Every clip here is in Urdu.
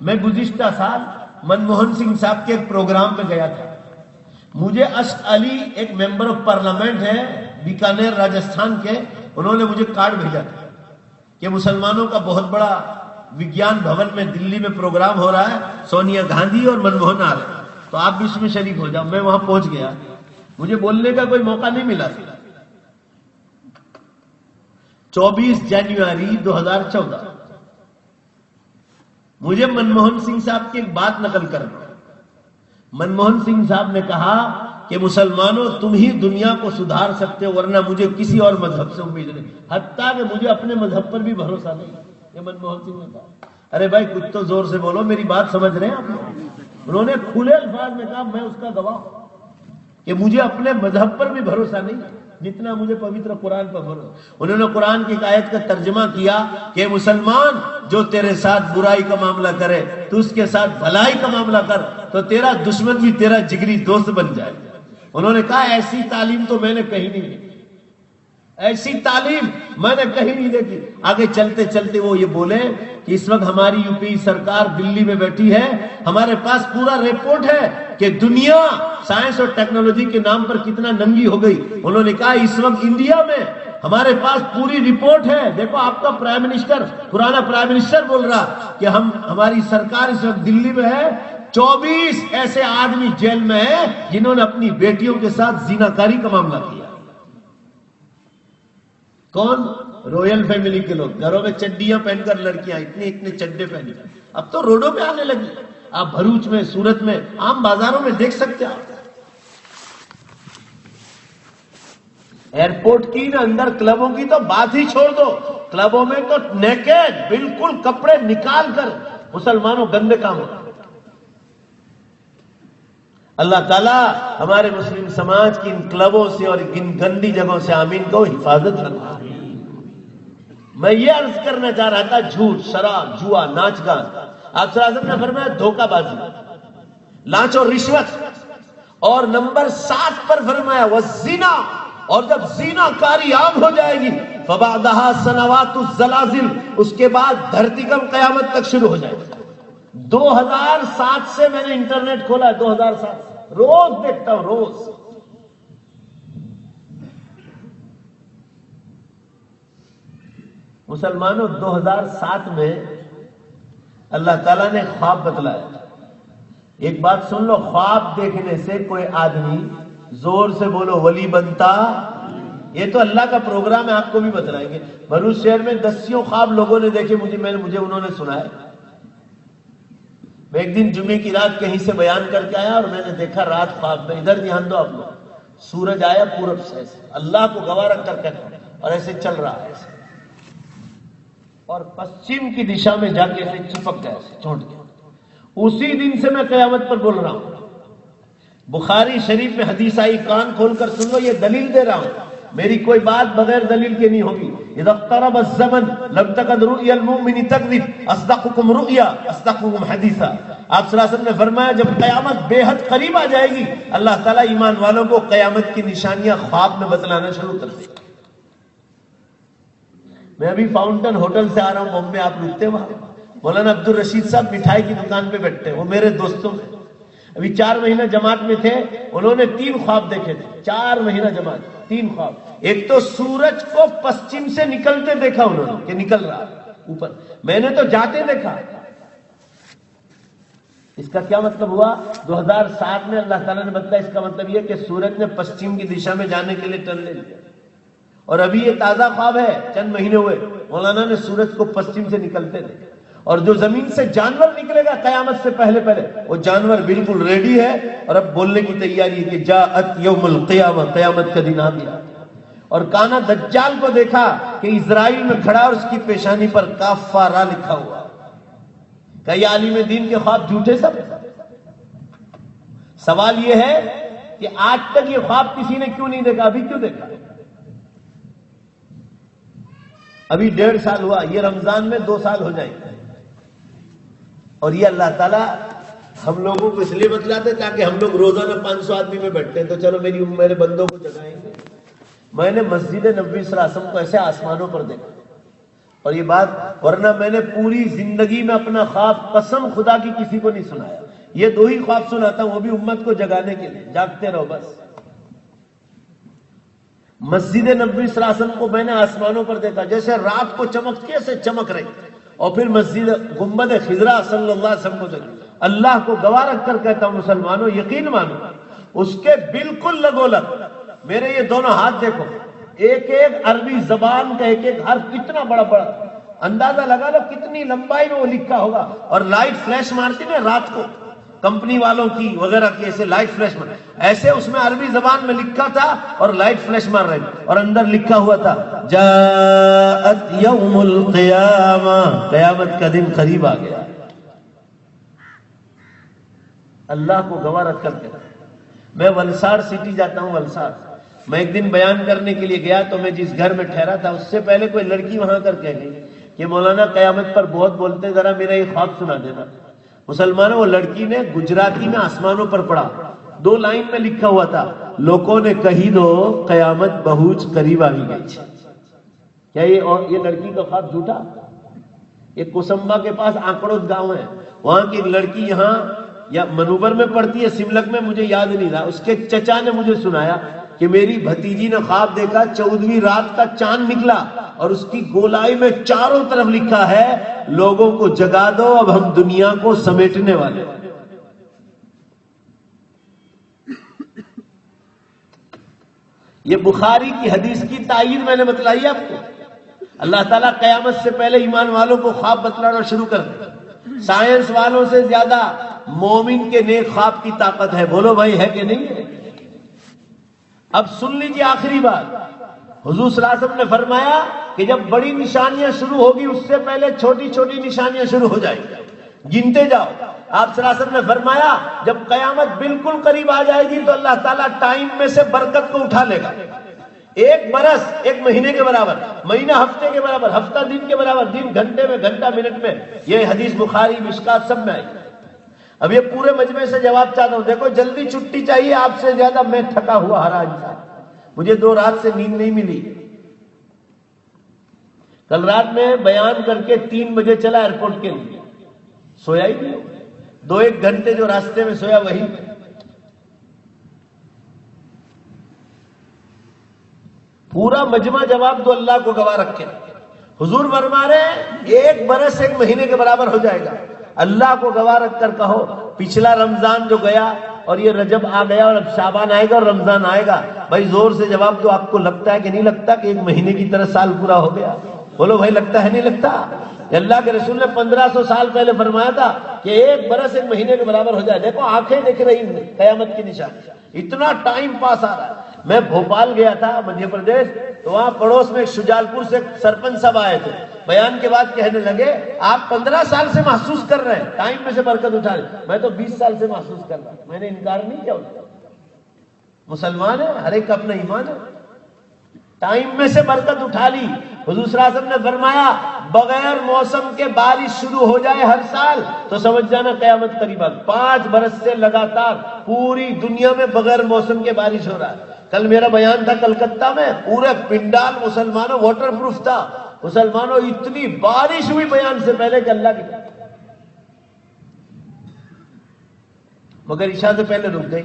میں گزشتہ سال منموہن سنگھ صاحب کے ایک پروگرام میں گیا تھا. مجھے اشق علی ایک ممبر آف پارلیمنٹ ہے بیکانیر راجستھان کے، انہوں نے مجھے کارڈ بھیجا تھا کہ مسلمانوں کا بہت بڑا وگیان بھون میں دلی میں پروگرام ہو رہا ہے، سونیا گاندھی اور منموہن آ رہے ہیں، تو آپ بھی اس میں شریک ہو جاؤ. میں وہاں پہنچ گیا، مجھے بولنے کا کوئی موقع نہیں ملا. 24 جنوری 2014 مجھے منموہن سنگھ صاحب کی ایک بات نقل کرنا. منموہن سنگھ صاحب نے کہا کہ مسلمانوں تم ہی دنیا کو سدھار سکتے ہو، ورنہ مجھے کسی اور مذہب سے امید نہیں، حتیٰ کہ مجھے اپنے مذہب پر بھی بھروسہ نہیں. یہ منموہن سنگھ نے کہا. ارے بھائی کچھ تو زور سے بولو، میری بات سمجھ رہے ہیں آپ لوگ؟ انہوں نے کھلے الفاظ میں کہا میں اس کا گواہ ہوں کہ مجھے اپنے مذہب پر بھی بھروسہ نہیں جتنا مجھے پوتر قرآن پر بھروسہ. انہوں نے قرآن کی ایک آیت کا ترجمہ کیا کہ مسلمان جو تیرے ساتھ برائی کا معاملہ کرے تو اس کے ساتھ بھلائی کا معاملہ کر، تو تیرا دشمن بھی تیرا جگری دوست بن جائے. انہوں نے کہا ایسی تعلیم تو میں نے کہیں نہیں دیکھی، ایسی تعلیم میں نے کہیں نہیں دیکھی. آگے چلتے چلتے وہ یہ بولے کہ اس وقت ہماری یو پی سرکار دلی میں بیٹھی ہے، ہمارے پاس پورا رپورٹ ہے کہ دنیا سائنس اور ٹیکنالوجی کے نام پر کتنا ننگی ہو گئی. انہوں نے کہا اس وقت انڈیا میں ہمارے پاس پوری رپورٹ ہے. دیکھو آپ کا پرائم منسٹر، پرانا پرائم منسٹر بول رہا کہ ہماری سرکار اس وقت دلی میں ہے، 24 ایسے آدمی جیل میں ہیں جنہوں نے اپنی بیٹیوں کے ساتھ زیناکاری کا معاملہ کیا. کون؟ رویل فیملی کے لوگ، گھروں میں چڈیاں پہن کر لڑکیاں اتنے چڈے پہن کر اب تو روڈوں پہ آنے لگی. آپ بھروچ میں، سورت میں، عام بازاروں میں دیکھ سکتے ہیں. ایئرپورٹ کی نہ اندر کلبوں کی تو بات ہی چھوڑ دو، کلبوں میں تو نیکڈ بالکل کپڑے نکال کر مسلمانوں گندے کام ہوتا. اللہ تعالیٰ ہمارے مسلم سماج کی ان کلبوں سے اور ان گندی جگہوں سے آمین کو حفاظت رکھنا. میں یہ عرض کرنا چاہ رہا تھا، جھوٹ، شراب، جوا، ناچ گان، آپ صلی اللہ علیہ وسلم نے فرمایا دھوکہ بازی، لانچ اور رشوت، اور نمبر 7 پر فرمایا والزنا، اور جب زنا کاری عام ہو جائے گی فبعدها سنوات الزلازل، اس کے بعد دھرتی کم قیامت تک شروع ہو جائے گی. 2007 سے میں نے انٹرنیٹ کھولا ہے، 2007 سے روز دیکھتا ہوں، روز. مسلمانوں 2007 میں اللہ تعالیٰ نے خواب بتلایا. ایک بات سن لو، خواب دیکھنے سے کوئی آدمی، زور سے بولو، ولی بنتا. یہ تو اللہ کا پروگرام ہے، آپ کو بھی بتلائیں گے. بھروچ شہر میں 10 خواب لوگوں نے دیکھے، مجھے انہوں نے سنائے. میں ایک دن جمعے کی رات کہیں سے بیان کر کے آیا اور میں نے دیکھا رات خواب میں، ادھر دھیان دو آپ لوگ، سورج آیا پورب سے، اللہ کو گواہ رکھ کر کہتا ہوں، اور ایسے چل رہا ہے ایسے، اور پشچم کی دشا میں جا کے ایسے چپک گیا، ایسے چونٹ گیا. اسی دن سے میں قیامت پر بول رہا ہوں. بخاری شریف میں حدیث آئی، کان کھول کر سن لو، یہ دلیل دے رہا ہوں، میری کوئی بات بغیر دلیل کے نہیں ہوگی. اذا اقترب الزمن لم تكد رؤيا المؤمن تكذب اصدقكم رؤيا اصدقكم حدیثا. آپ صلی اللہ علیہ وسلم نے فرمایا جب قیامت بے حد قریب آ جائے گی، اللہ تعالیٰ ایمان والوں کو قیامت کی نشانیاں خواب میں بتلانا شروع کر دے گا. میں ابھی فاؤنٹن ہوٹل سے آ رہا ہوں بمبے، آپ رکتے ہیں وہاں، مولانا عبد الرشید صاحب مٹھائی کی دکان پہ بیٹھتے ہیں، وہ میرے دوستوں میں ابھی 4 مہینہ جماعت میں تھے. انہوں نے 3 خواب دیکھے تھے، 4 مہینہ جماعت، 3 خواب. ایک تو سورج کو پشچم سے نکلتے دیکھا انہوں نے کہ نکل رہا اوپر، میں نے تو جاتے دیکھا. اس کا کیا مطلب ہوا؟ 2007 میں اللہ تعالیٰ نے بتایا، اس کا مطلب یہ کہ سورج نے پشچم کی دشا میں جانے کے لیے ٹرن لے لیا. اور ابھی یہ تازہ خواب ہے، چند مہینے ہوئے، مولانا نے سورج کو پشچم سے نکلتے دیکھا. اور جو زمین سے جانور نکلے گا قیامت سے پہلے وہ جانور بالکل ریڈی ہے اور اب بولنے کی تیاری ہے کہ جاءت یوم القیامہ، قیامت کا دن آ گیا. اور کانا دجال کو دیکھا کہ اسرائیل میں کھڑا اور اس کی پیشانی پر کافارہ لکھا ہوا. کہ یہ عالم دین کے خواب جھوٹے سب؟ سوال یہ ہے کہ آج تک یہ خواب کسی نے کیوں نہیں دیکھا؟ ابھی کیوں دیکھا؟ ابھی 1.5 سال ہوا، یہ رمضان میں 2 سال ہو جائیں گے. اور یہ اللہ تعالیٰ ہم لوگوں کو اس لیے بتلاتے تاکہ ہم لوگ روزانہ 500 آدمی میں بیٹھتے ہیں تو چلو میرے بندوں کو جگائیں گے. میں نے مسجد نبوی صلی اللہ علیہ وسلم کو ایسے آسمانوں پر دیکھا اور یہ بات ورنہ میں نے پوری زندگی میں اپنا خواب قسم خدا کی کسی کو نہیں سنایا. یہ 2 ہی خواب سناتا ہوں، وہ بھی امت کو جگانے کے لیے. جاگتے رہو بس. مسجد نبوی صلی اللہ علیہ وسلم کو میں نے آسمانوں پر دیکھا جیسے رات کو چمکتی ہے، ایسے چمک رہی. اور پھر مسجد گنبد خضرا صلی اللہ علیہ وسلم کو دیکھا. اللہ کو گواہ رکھ کر کہتا ہوں مسلمانوں یقین مانو، اس کے بالکل لگولگ میرے یہ دونوں ہاتھ دیکھو، ایک ایک عربی زبان کا ایک ایک حرف کتنا بڑا بڑا، اندازہ لگا لو کتنی لمبائی میں وہ لکھا ہوگا. اور لائٹ فلیش مارتی نا رات کو کمپنی والوں کی وغیرہ کی، ایسے لائٹ فلیش مار، ایسے اس میں عربی زبان میں لکھا تھا اور لائٹ فلیش مار رہے تھے. اور اندر لکھا ہوا تھا جاءت یوم القیامہ، قیامت کا دن قریب آ گیا. اللہ کو گواہ رکھ کر کے میں ولساڑ سٹی جاتا ہوں. ولساڑ میں ایک دن بیان کرنے کے لیے گیا تو میں جس گھر میں ٹھہرا تھا اس سے پہلے کوئی لڑکی وہاں کر کہہ گئی کہ مولانا قیامت پر بہت بولتے، ذرا میرا یہ خواب سنا دینا. مسلمانوں وہ لڑکی نے گجراتی میں آسمانوں پر پڑھا، 2 لائن میں لکھا ہوا تھا لوگوں نے کہی دو قیامت بہت قریب آ گئی. کیا یہ لڑکی کا خواب جھوٹا؟ یہ کوسمبا کے پاس آنکڑوت گاؤں ہے، وہاں کی لڑکی یہاں یا منوبر میں پڑتی ہے، سملک میں، مجھے یاد نہیں رہا. اس کے چچا نے مجھے سنایا کہ میری بھتیجی نے خواب دیکھا 14ویں رات کا چاند نکلا اور اس کی گولائی میں چاروں طرف لکھا ہے لوگوں کو جگا دو اب ہم دنیا کو سمیٹنے والے. یہ بخاری کی حدیث کی تائید میں نے بتلائی آپ کو. اللہ تعالیٰ قیامت سے پہلے ایمان والوں کو خواب بتلانا شروع کر دے. سائنس والوں سے زیادہ مومن کے نیک خواب کی طاقت ہے. بولو بھائی ہے کہ نہیں ہے؟ اب سن لیجیے آخری بات. حضور صلی اللہ علیہ وسلم نے فرمایا کہ جب بڑی نشانیاں شروع ہوگی اس سے پہلے چھوٹی چھوٹی نشانیاں شروع ہو جائیں گی، گنتے جاؤ. آپ صلی اللہ علیہ وسلم نے فرمایا جب قیامت بالکل قریب آ جائے گی تو اللہ تعالیٰ ٹائم میں سے برکت کو اٹھا لے گا. 1 برس 1 مہینے کے برابر، مہینہ ہفتے کے برابر، ہفتہ دن کے برابر، دن گھنٹے میں، گھنٹہ منٹ میں. یہ حدیث بخاری مشکات سب میں آئی. اب یہ پورے مجمع سے جواب چاہتا ہوں. دیکھو جلدی چھٹی چاہیے آپ سے زیادہ میں تھکا ہوا ہرا انسان. مجھے 2 رات سے نیند نہیں ملی. کل رات میں بیان کر کے 3 بجے چلا ایئرپورٹ کے لیے، سویا ہی نہیں. 2-1 گھنٹے جو راستے میں سویا وہی. پورا مجمع جواب دو، اللہ کو گواہ رکھے. حضور فرما رہے 1 برس 1 مہینے کے برابر ہو جائے گا. اللہ کو گواہ رکھ کر کہو پچھلا رمضان جو گیا اور یہ رجب آ گیا اور اب شعبان آئے گا اور رمضان آئے گا. بھائی زور سے جواب دو، آپ کو لگتا ہے کہ نہیں لگتا کہ 1 مہینے کی طرح سال پورا ہو گیا؟ بولو بھائی لگتا ہے نہیں لگتا؟ اللہ کے رسول نے 1500 سال پہلے فرمایا تھا کہ 1 برس 1 مہینے کے برابر ہو جائے. دیکھو آنکھیں دیکھ رہی ہیں قیامت کی نشانی. اتنا ٹائم پاس آ رہا ہے. میں بھوپال گیا تھا مدھیہ پردیش، تو وہاں پڑوس میں شجال پور سے سرپنچ صاحب آئے تھے. بیان کے بعد کہنے لگے آپ 15 سال سے محسوس کر رہے ہیں ٹائم میں سے برکت اٹھا رہے. میں تو 20 سال سے محسوس کر رہا ہوں. میں نے انکار نہیں کیا. مسلمان ہے، ہر ایک کا اپنا ایمان ہے. ٹائم میں سے برکت اٹھا لی. حضور صلی اللہ علیہ وسلم نے فرمایا بغیر موسم کے بارش شروع ہو جائے ہر سال تو سمجھ جانا قیامت قریب آ. 5 برس سے لگاتار پوری دنیا میں بغیر موسم کے بارش ہو رہا ہے. کل میرا بیان تھا کلکتہ میں، پورے پنڈال مسلمانوں واٹر پروف تھا. مسلمانوں اتنی بارش ہوئی بیان سے پہلے کہ اللہ کی، مگر عشاء سے پہلے رک گئی.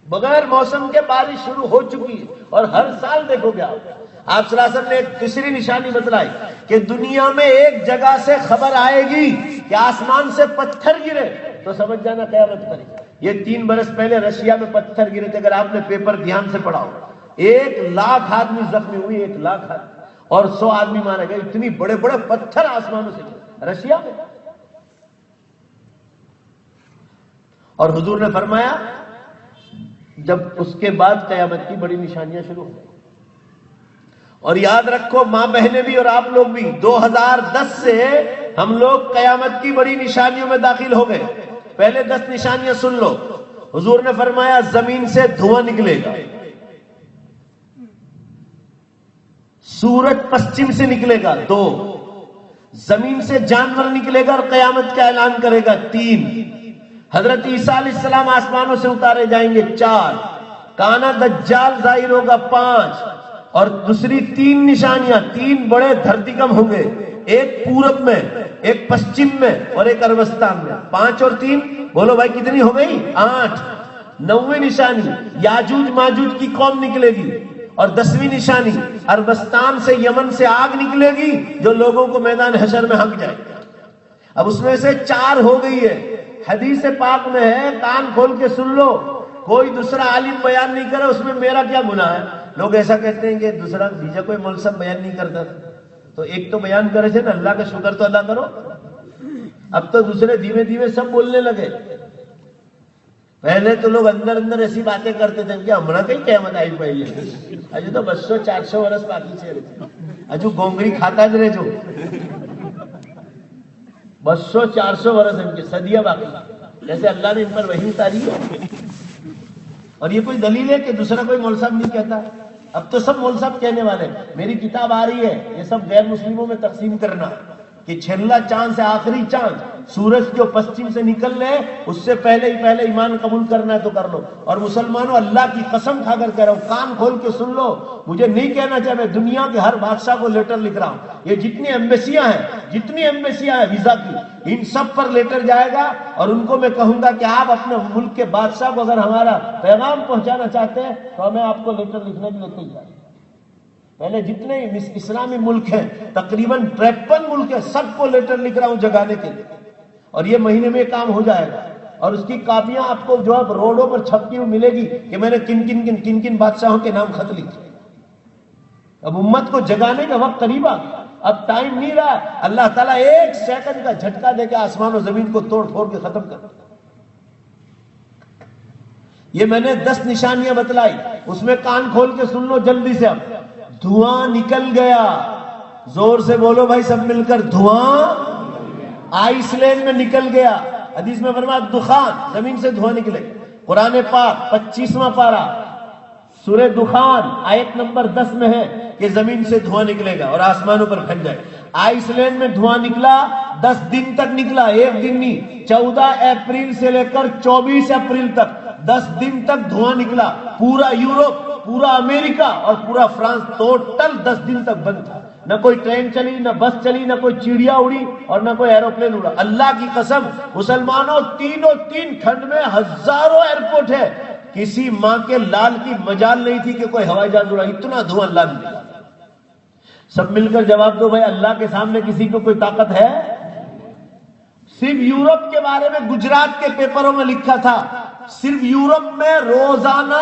بغیر موسم کے بارش شروع ہو چکی ہے اور ہر سال دیکھو گے آپ صلی اللہ علیہ وسلم نے ایک تیسری نشانی بتلائی کہ دنیا میں ایک جگہ سے خبر آئے گی کہ آسمان سے پتھر گرے تو سمجھ جانا قیامت قریب. یہ 3 برس پہلے رشیا میں پتھر گرے تھے. اگر آپ نے پیپر دھیان سے پڑھا ہو 1 لاکھ آدمی زخمی ہوئی، 1 لاکھ آدمی اور 100 آدمی مارے گئے. اتنی بڑے بڑے پتھر آسمانوں سے گرے رشیا میں. اور حضور نے فرمایا جب اس کے بعد قیامت کی بڑی نشانیاں شروع ہو گئی. اور یاد رکھو ماں بہنیں بھی اور آپ لوگ بھی 2010 سے ہم لوگ قیامت کی بڑی نشانیوں میں داخل ہو گئے. پہلے 10 نشانیاں سن لو. حضور نے فرمایا زمین سے دھواں نکلے گا، سورج پشچم سے نکلے گا 2، زمین سے جانور نکلے گا اور قیامت کا اعلان کرے گا 3، حضرت عیسیٰ علیہ السلام آسمانوں سے اتارے جائیں گے 4، کانا دجال ظاہر ہوگا 5، اور دوسری 3 نشانیاں، 3 بڑے دھرتیکم ہوں گے، ایک پورب میں، ایک پشچم میں اور ایک عربستان میں۔ 5 اور 3 بولو بھائی کتنی ہو گئی؟ 8۔ 9ویں نشانی یاجوج ماجوج کی قوم نکلے گی، اور 10ویں نشانی عربستان سے، یمن سے آگ نکلے گی جو لوگوں کو میدان حشر میں ہنک جائے۔ اب اس میں سے 4 ہو گئی ہے، حدیث پاک میں ہے، کان کھول کے سن لو، کوئی دوسرا عالم بیان نہیں کرے، اس میں میرا کیا گناہ ہے؟ لوگ ایسا کہتے ہیں کہ دوسرا بیجا کوئی مول صاحب بیان نہیں کرتا تو ایک تو بیان کرے تھے نا، اللہ کا شکر تو ادا کرو۔ اب تو دوسرے دھیمے دھیمے سب بولنے لگے۔ پہلے تو لوگ اندر اندر ایسی باتیں کرتے تھے کہ ہمارا کہیں قیامت آئی پہلے اجو تو 200-400 برس باقی سے اجو گونگری کھاتا رہے جو 200-400 برس ان کے صدیہ باقی، جیسے اللہ نے ان پر وحی اتاری ہے۔ اور یہ کوئی دلیل ہے کہ دوسرا کوئی مول صاحب نہیں کہتا؟ اب تو سب مول صاحب کہنے والے۔ میری کتاب آ رہی ہے، یہ سب غیر مسلموں میں تقسیم کرنا کہ چھلا چاند سے آخری چاند سورج جو پشچم سے نکل رہے اس سے پہلے ہی پہلے ایمان قبول کرنا ہے تو کر لو۔ اور مسلمانوں اللہ کی قسم کھا کر کہہ رہا ہوں، کان کھول کے سن لو، مجھے نہیں کہنا چاہیے، میں دنیا کے ہر بادشاہ کو لیٹر لکھ رہا ہوں۔ یہ جتنی ایمبیسیاں ہیں ویزا کی، ان سب پر لیٹر جائے گا، اور ان کو میں کہوں گا کہ آپ اپنے ملک کے بادشاہ کو اگر ہمارا پیغام پہنچانا چاہتے ہیں تو ہمیں آپ کو لیٹر لکھنے کے لیے تیار۔ پہلے جتنے اسلامی ملک ہیں، تقریباً 53 ملک ہیں، سب کو لیٹر لکھ رہا ہوں جگانے کے لیے، اور یہ مہینے میں کام ہو جائے گا۔ اور اس کی کاپیاں آپ کو جو اب روڈوں پر چھپتی ہوئی ملے گی کہ میں نے کن کن بادشاہوں کے نام خط لکھے۔ اب امت کو جگانے کا وقت قریب آ گیا، اب ٹائم نہیں رہا۔ اللہ تعالیٰ 1 سیکنڈ کا جھٹکا دے کے آسمان و زمین کو توڑ پھوڑ کے ختم کر دیا۔ یہ میں نے 10 نشانیاں بتلائی، اس میں کان کھول کے سن لو جلدی سے۔ اب دھواں نکل گیا، زور سے بولو بھائی سب مل کر، دھواں آئس لینڈ میں نکل گیا۔ حدیث میں فرمایا دخان، زمین سے دھواں نکلے۔ قرآن پاک 25واں پارہ سورہ دخان آیت نمبر 10 میں ہے کہ زمین سے دھواں نکلے گا اور آسمانوں پر پھیل جائے۔ آئس لینڈ میں دھواں نکلا، 10 دن تک نکلا، ایک دن نہیں، 14 اپریل سے لے کر 24 اپریل تک 10 دن تک دھواں نکلا۔ پورا یورپ، پورا امریکہ اور پورا فرانس ٹوٹل 10 دن تک بند تھا۔ نہ کوئی ٹرین چلی، نہ بس چلی، نہ کوئی چڑیا اڑی اور نہ کوئی ایروپلین اڑا۔ اللہ کی قسم مسلمانوں، تینوں 3 کھنڈ میں ہزاروں ایئرپورٹ ہے، کسی ماں کے لال کی مجال نہیں تھی کہ کوئی ہوائی جہاز اڑا، اتنا دھواں اللہ نے دیا۔ سب مل کر جواب دو بھائی، اللہ کے سامنے کسی کو کوئی طاقت ہے؟ صرف یورپ کے بارے میں گجرات کے پیپروں میں لکھا تھا، صرف یورپ میں روزانہ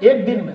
ایک دن میں۔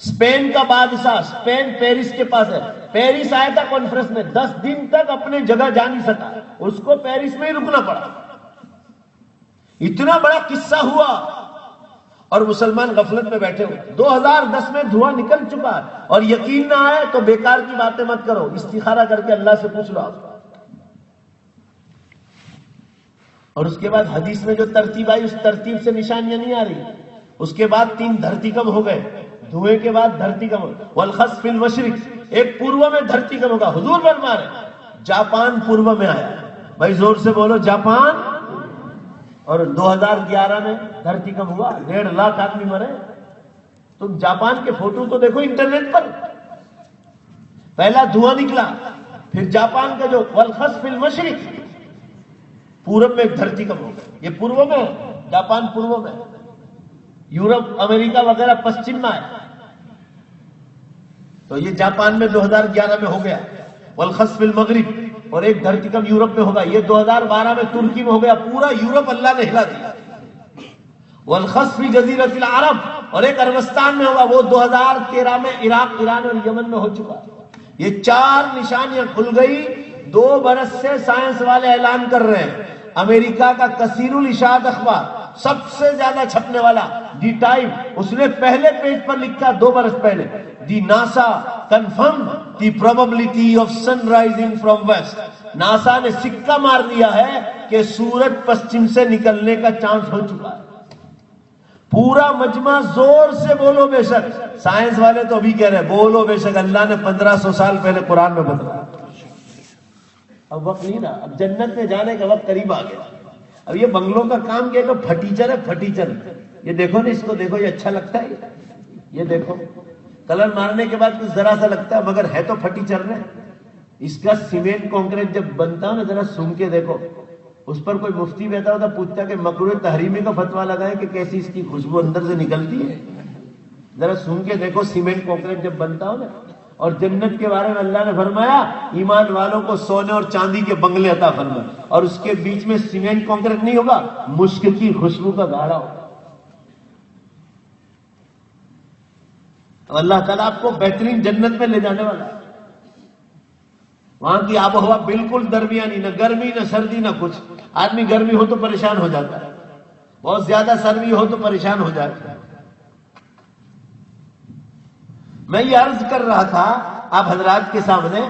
اسپین کا بادشاہ، اسپین پیرس کے پاس ہے، پیرس آیا تھا کانفرنس میں، 10 دن تک اپنے جگہ جا نہیں سکا، اس کو پیرس میں ہی رکنا پڑا۔ اتنا بڑا قصہ ہوا اور مسلمان غفلت میں بیٹھے ہوئے۔ 2010 میں دھواں نکل چکا ہے، اور یقین نہ آئے تو بیکار کی باتیں مت کرو، استخارہ کر کے اللہ سے پوچھ لو آپ۔ اور اس کے بعد حدیث میں جو ترتیب آئی اس ترتیب سے نشانیاں نہیں آ رہی۔ اس کے بعد 3 دھرتی کم ہو گئے، دھوئے کے بعد دھرتی کم ہو، والخسف فی المشرق، ایک پورو میں دھرتی کم ہوگا۔ حضور فرما رہے جاپان پورو میں آیا، بھائی زور سے بولو جاپان۔ اور 2011 میں دھرتی کم ہوا، 1.5 لاکھ آدمی مرے۔ تم جاپان کے فوٹو تو دیکھو انٹرنیٹ پر، پہلا دھواں نکلا، پھر جاپان کا جو والخسف فی المشرق، پورب میں ایک دھرتی کم ہو گئی۔ یہ پورو میں، جاپان پورو میں، یورپ امریکہ وغیرہ پشچم میں ہے۔ تو یہ جاپان میں 2011 میں ہو گیا، والخسف فی المغرب، اور ایک دھرتی کم یورپ میں ہوگا، یہ 2012 میں ترکی میں ہو گیا، پورا یورپ اللہ نے ہلا دیا۔ والخسف فی جزیرۃ العرب، اور ایک عربستان میں ہوگا، وہ 2013 میں عراق، ایران اور یمن میں ہو چکا۔ یہ 4 نشانیاں کھل گئی۔ 2 برس سے سائنس والے اعلان کر رہے ہیں۔ امریکہ کا کثیر الاشاعت اخبار، سب سے زیادہ چھپنے والا دی ٹائم، اس نے پہلے پیج پر لکھا 2 برس پہلے، the NASA confirm the probability of sun rising from west. NASA نے سکہ مار دیا ہے کہ سورج پشچم سے نکلنے کا چانس ہو چکا ہے۔ پورا مجمع زور سے بولو بے شک۔ سائنس والے تو ابھی کہہ رہے ہیں بولو بے شک، اللہ نے 1500 سال پہلے قرآن میں بتایا۔ اب وقت نہیں رہا، اب جنت میں جانے کا وقت قریب آ گیا۔ اب یہ بنگلوں کا کام کیا کہ پھٹیچر ہے، پھٹیچر یہ دیکھو نا، اس کو دیکھو، یہ اچھا لگتا ہے، یہ دیکھو کلر مارنے کے بعد کچھ ذرا سا لگتا ہے مگر ہے تو پھٹی چل رہا ہے۔ اس کا سیمنٹ کنکریٹ جب بنتا ہو نا، ذرا سن کے دیکھو، اس پر کوئی مفتی بیٹھا ہوتا پوچھتا کہ مکروہ تحریمی کا فتویٰ لگائے کہ کیسی اس کی خوشبو اندر سے نکلتی ہے، ذرا سن کے دیکھو سیمنٹ کنکریٹ جب بنتا ہو نا۔ اور جنت کے بارے میں اللہ نے فرمایا ایمان والوں کو سونے اور چاندی کے بنگلے عطا فرمائے، اور اس کے بیچ میں سیمنٹ کنکریٹ نہیں ہوگا، مشک کی خوشبو کا گاڑا ہوگا۔ اللہ تعالیٰ آپ کو بہترین جنت میں لے جانے والا ہے۔ وہاں کی آب و ہوا بالکل درمیانی، نہ گرمی نہ سردی نہ کچھ۔ آدمی گرمی ہو تو پریشان ہو جاتا ہے، بہت زیادہ سردی ہو تو پریشان ہو جاتا ہے۔ میں یہ عرض کر رہا تھا آپ حضرات کے سامنے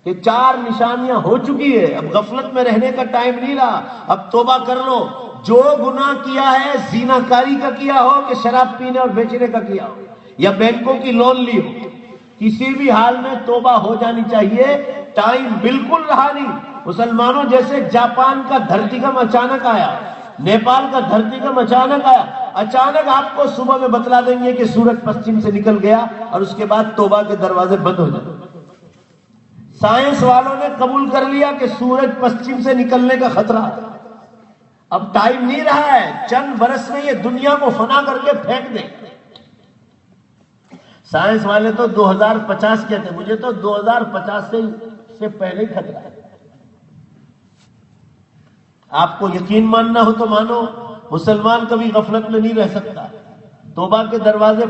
کہ 4 نشانیاں ہو چکی ہے، اب غفلت میں رہنے کا ٹائم نہیں رہا، اب توبہ کر لو۔ جو گناہ کیا ہے، زنا کاری کا کیا ہو کہ شراب پینے اور بیچنے کا کیا ہو یا بینکوں کی لون لی ہو، کسی بھی حال میں توبہ ہو جانی چاہیے، ٹائم بالکل رہا نہیں۔ مسلمانوں، جیسے جاپان کا دھرتیکم اچانک آیا، نیپال کا دھرتیکم اچانک آیا، اچانک آپ کو صبح میں بتلا دیں گے کہ سورج پشچم سے نکل گیا، اور اس کے بعد توبہ کے دروازے بند ہو جائیں۔ سائنس والوں نے قبول کر لیا کہ سورج پشچم سے نکلنے کا خطرہ ہے، اب ٹائم نہیں رہا ہے، چند برس میں یہ دنیا کو فنا کر کے پھینک دیں۔ سائنس والے تو 2050 کہتے ہیں، مجھے تو 2050 سے پہلے ہی خطرہ ہے۔ آپ کو یقین ماننا ہو تو مانو، مسلمان کبھی غفلت میں نہیں رہ سکتا، توبہ کے دروازے